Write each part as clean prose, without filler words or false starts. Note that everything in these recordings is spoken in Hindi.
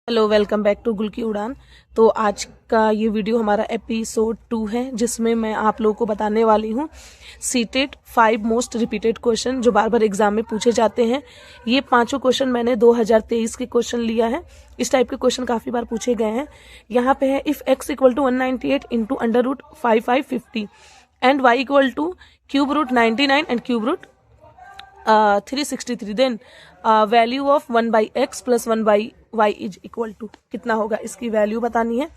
हेलो, वेलकम बैक टू गुल की उड़ान। तो आज का ये वीडियो हमारा एपिसोड 2 है, जिसमें मैं आप लोगों को बताने वाली हूँ सीटेट 5 मोस्ट रिपीटेड क्वेश्चन जो बार बार एग्जाम में पूछे जाते हैं। ये पांचों क्वेश्चन मैंने 2023 के क्वेश्चन लिया है। इस टाइप के क्वेश्चन काफी बार पूछे गए हैं। यहाँ पे है if x equal to 198 into under root 5550 and y equal to cube root 99 and cube root 363, then value of 1/x plus 1/y is equal to कितना होगा, इसकी वैल्यू बतानी है।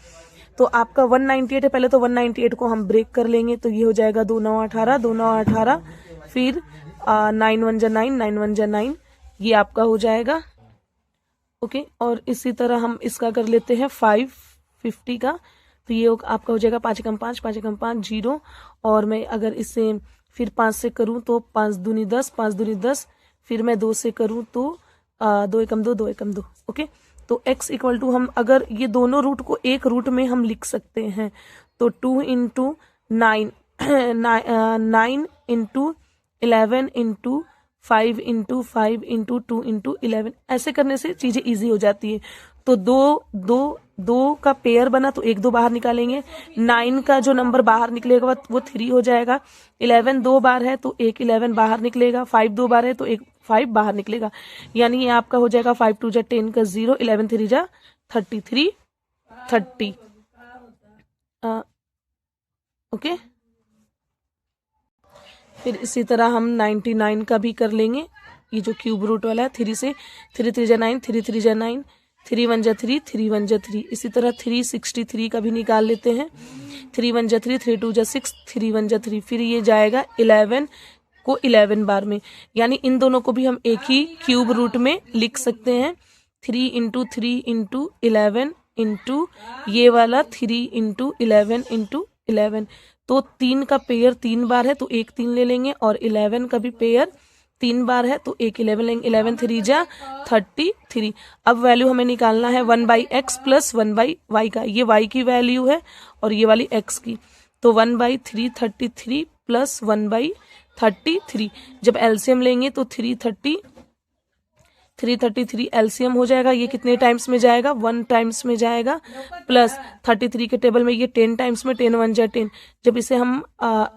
तो आपका 198 है, पहले तो 198 को हम ब्रेक कर लेंगे, तो ये हो जाएगा 2 9 18, 2 9 18, फिर 9 1 जा 9, 9 1 जा 9, ये आपका हो जाएगा। ओके, और इसी तरह हम इसका कर लेते हैं 550 का, तो ये आपका हो जाएगा 5 एकम 5, 5 एकम 5 0, और मैं अगर इसे फिर 5 से करूं तो 5 दूनी 10, 5 दूनी 10, फिर मैं 2 से करूं तो 2 एकम 2, 2 एकम 2। ओके, तो x इक्वल टू हम अगर ये दोनों रूट को एक रूट में हम लिख सकते हैं, तो 2 into 9 9 into 11 into 5 into 5 into 2 into 11, ऐसे करने से चीजें इजी हो जाती है। तो दो का पेयर बना तो 1 2 बाहर निकालेंगे, 9 का जो नंबर बाहर निकलेगा वो 3 हो जाएगा, 11 2 बार है तो 1 11 बाहर निकलेगा, 5 2 बार है तो 1 5 बाहर निकलेगा, यानी ये आपका हो जाएगा 5 2 जा 10 का 0, 11 3 जा 33 30। ओके, फिर इसी तरह हम 99 का भी कर लेंगे, ये जो क्यूब रूट वाला है, 3 से 3 3 जा 9, 3 3 जा 9, 3 1 जा 3, 3 1 जा 3। इसी तरह 363 का भी निकाल लेते हैं, 3 1 जा 3, 3 2 जा 6, 3 1 जा 3, फिर ये जाएगा 11 को 11 बार में, यानी इन दोनों को भी हम एक ही क्यूब रूट में लिख सकते हैं। 3 इंटू 3 इंटू 11 इंटू ये वाला 3 इंटू 11 इंटू 11, तो 3 का पेयर 3 बार है तो 1 3 ले लेंगे, और 11 का भी पेयर 3 बार है तो 1 11 लेंगे, 11 3 जा 33। अब वैल्यू हमें निकालना है 1/x प्लस 1/y का, ये y की वैल्यू है और ये वाली x की, तो 1/333 प्लस 1/33, जब एलसीएम लेंगे तो 333 एलसीएम हो जाएगा। ये कितने टाइम्स में जाएगा, 1 टाइम्स में जाएगा, प्लस 33 के टेबल में ये 10 टाइम्स में, 10 1 जा 10, जब इसे हम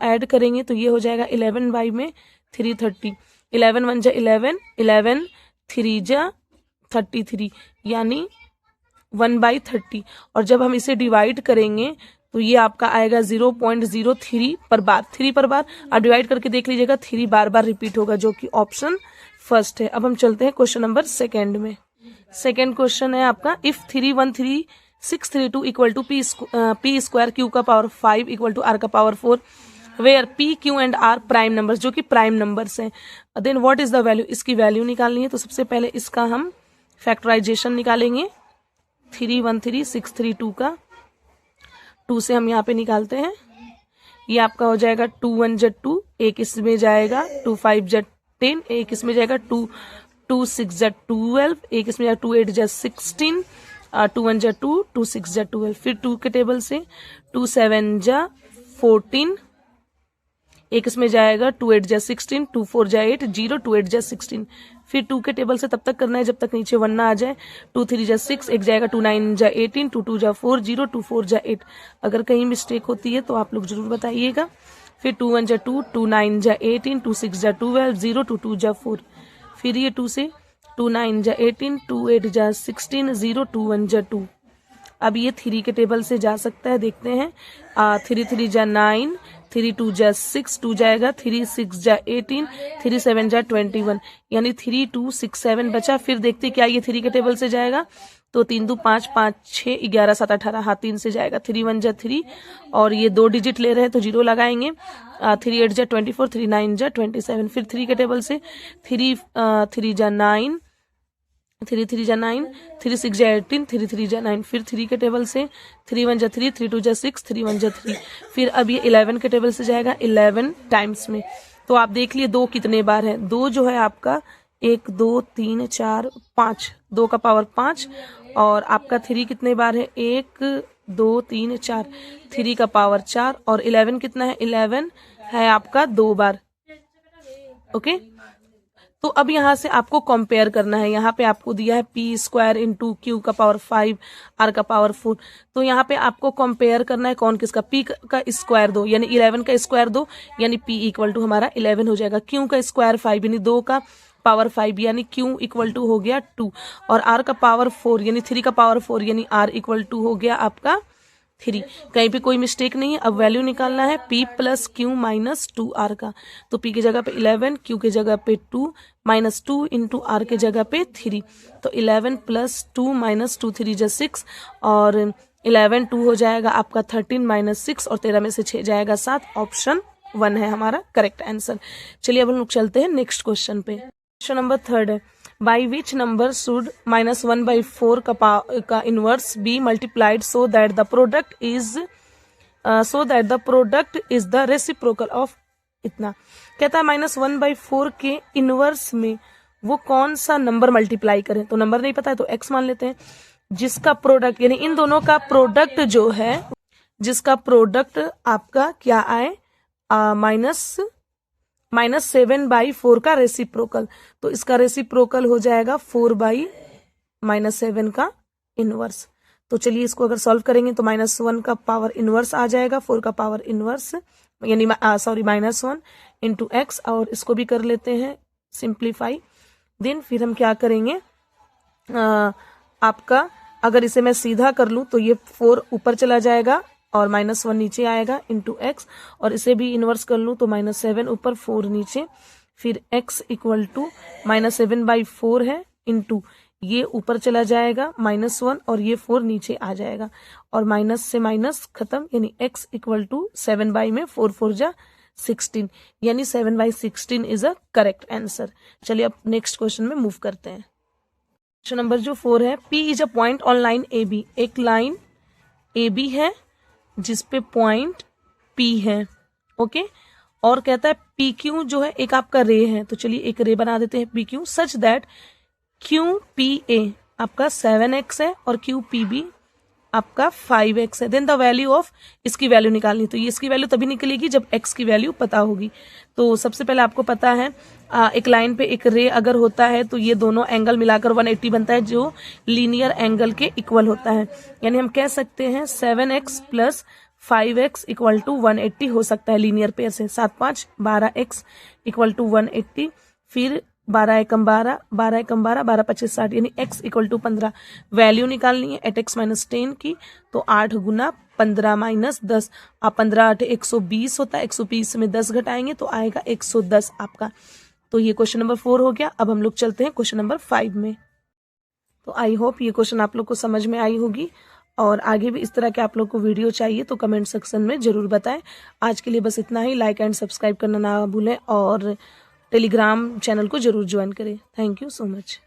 ऐड करेंगे तो ये हो जाएगा 11 बाई में 330, 11 1 जा 11, 11 3 जा 33, यानी 1/30, और जब हम इसे डिवाइड करेंगे तो ये आपका आएगा 0.03 पर बार, 3 पर बार। आप डिवाइड करके देख लीजिएगा, 3 बार बार रिपीट होगा, जो कि ऑप्शन फर्स्ट है। अब हम चलते हैं क्वेश्चन नंबर सेकंड में। सेकंड क्वेश्चन है आपका, if 313 632 equal to P square Q का पावर 5 इक्वल टू आर का power 4, where P Q and R prime numbers, जो कि प्राइम नंबर्स हैं, then what is the value, इसकी वैल्यू निकालनी है। तो सबसे पहले इसका हम फैक्टराइजेशन निकालेंगे, 313632 का 2 से हम यहाँ पे निकालते हैं, ये आपका हो जाएगा 2 1 जा 2, एक इसमें जाएगा 2 5 जा 10, एक इसमें जाएगा 2 2 6 जा 12, एक इसमें जाएगा 2 8 जा 16, 2 1 जा 2, 2 6 जा 12, फिर 2 के टेबल से 2 7 जा 14, एक इसमें जाएगा 2 8 जा 16, 2 4 जा 8 0, 2 8 जा 16, फिर 2 के टेबल से तब तक करना है जब तक नीचे 1 ना आ जाए, 2 3 जा 6, एक जाएगा 2 9 जा 18, 2 2 जा 4 0, 2 4 जा 8। अगर कहीं मिस्टेक होती है तो आप लोग जरूर बताइएगा। फिर 2 1 जा 2, 2 9 जा 18, 2 6 जा 12 0, 2 2 जा 4, फिर ये 2 से 2 9 जा 18, 2 8 जा 16 0, 2 1 जा 2। अब ये 3 के टेबल से जा सकता है, देखते हैं, 3 3 जा 9, 3 2 जा 6, 2 जाएगा, 3 6 जा 18, 3 7 जा 21, यानी 3 2 6 7 बचा। फिर देखते क्या ये 3 के टेबल से जाएगा, तो 3 2 5 5 6 11 7 18, हाँ 3 से जाएगा, 3 1 जा 3, और ये 2 डिजिट ले रहे हैं तो 0 लगाएंगे, 3 8 जा 24, 3 9 जा 27, फिर 3 के टेबल से 3 3 जा 9, 3 3 जा 9, 3 6 जा 18, 3 3 जा 9, फिर 3 के टेबल से 3 1 जा 3, 3 2 जा 6, 3 1 जा 3, फिर अब ये 11 के टेबल से जाएगा 11 टाइम्स में। तो आप देख लिए 2 कितने बार है, 2 जो है आपका 1 2 3 4 5, 2 का पावर 5, और आपका 3 कितने बार है, 1 2 3 4, 3 का पावर 4, और 11 कितना है, 11 है आपका 2 बार। ओके, तो अब यहाँ से आपको कंपेयर करना है। यहाँ पे आपको दिया है पी स्क्वायर इंटू क्यू का पावर 5 आर का पावर 4, तो यहाँ पे आपको कंपेयर करना है कौन किसका, पी का स्क्वायर दो यानी 11 का स्क्वायर दो यानी पी इक्वल टू हमारा 11 हो जाएगा, क्यू का स्क्वायर 5 यानी 2 का पावर 5 यानी क्यू इक्वल टू हो गया 2, और आर का पावर 4 यानी 3 का पावर 4 यानी आर इक्वल टू हो गया आपका 3। कहीं पे कोई मिस्टेक नहीं है। अब वैल्यू निकालना है p plus Q minus 2 R का, तो p की जगह पे 11, q की जगह पे 2 माइनस 2 इंटू आर की जगह पे 3, तो 11 प्लस 2 माइनस 2 3 जा 6 और 11 2 हो जाएगा आपका 13 माइनस 6 और 13 में से 6 जाएगा 7, ऑप्शन 1 है हमारा करेक्ट आंसर। चलिए अब हम लोग चलते हैं नेक्स्ट क्वेश्चन पे। क्वेश्चन नंबर 3 है, बाई विच नंबर शुड -1/4 का inverse be multiplied so that the product is the reciprocal of इतना। कहता है -1/4 के इनवर्स में वो कौन सा नंबर मल्टीप्लाई करें, तो नंबर नहीं पता है तो x मान लेते हैं, जिसका प्रोडक्ट यानी इन दोनों का प्रोडक्ट जो है, जिसका प्रोडक्ट आपका क्या आए -7/4 का रेसिप्रोकल, तो इसका रेसिप्रोकल हो जाएगा 4/-7 का इनवर्स। तो चलिए इसको अगर सॉल्व करेंगे तो -1 का पावर इनवर्स आ जाएगा, 4 का पावर इनवर्स यानी -1 इंटू एक्स, और इसको भी कर लेते हैं सिंप्लीफाई। देन फिर हम क्या करेंगे, आपका अगर इसे मैं सीधा कर लूं तो ये 4 ऊपर चला जाएगा और -1 नीचे आएगा इंटू एक्स, और इसे भी इनवर्स कर लूं तो -7 ऊपर 4 नीचे, फिर x इक्वल टू -7/4 है इंटू ये ऊपर चला जाएगा -1 और ये 4 नीचे आ जाएगा, और माइनस से माइनस खत्म यानी x इक्वल टू 7 में 4 4 जा 16 यानी 7/16 इज अ करेक्ट आंसर। चलिए अब नेक्स्ट क्वेश्चन में मूव करते हैं। क्वेश्चन नंबर जो 4 है, P is a point on line AB, एक लाइन AB है जिसपे पॉइंट P है, ओके, और कहता है PQ जो है एक आपका रे है, तो चलिए एक रे बना देते हैं PQ सच दैट QPA आपका 7x है और QPB आपका 5x है। देन द वैल्यू ऑफ, इसकी वैल्यू निकालनी, तो ये इसकी वैल्यू तभी निकलेगी जब x की वैल्यू पता होगी। तो सबसे पहले आपको पता है एक लाइन पे एक रे अगर होता है तो ये दोनों एंगल मिलाकर 180 बनता है जो लीनियर एंगल के इक्वल होता है, यानी हम कह सकते हैं 7x plus 5x equal to 180 हो सकता है लीनियर पेयर से। 7 5 12x इक्वल टू 180, फिर 12 एकम 12, 12 एकम 12, 12 25 60 यानी x इक्वल टू 15। वैल्यू निकालनी है एट x माइनस 10 की, तो 8 गुना 15 माइनस 10, आप 15 8 120 होता है, 120 में 10 घटाएंगे तो आएगा 110 आपका। तो ये क्वेश्चन नंबर 4 हो गया। अब हम लोग चलते हैं क्वेश्चन नंबर 5 में। तो आई होप ये क्वेश्चन आप लोग को समझ में आई होगी, और आगे भी इस तरह के आप लोग को वीडियो चाहिए तो कमेंट सेक्शन में जरूर बताएं। आज के लिए बस इतना ही। लाइक एंड सब्सक्राइब करना ना भूलें और टेलीग्राम चैनल को जरूर ज्वाइन करें। Thank you so much.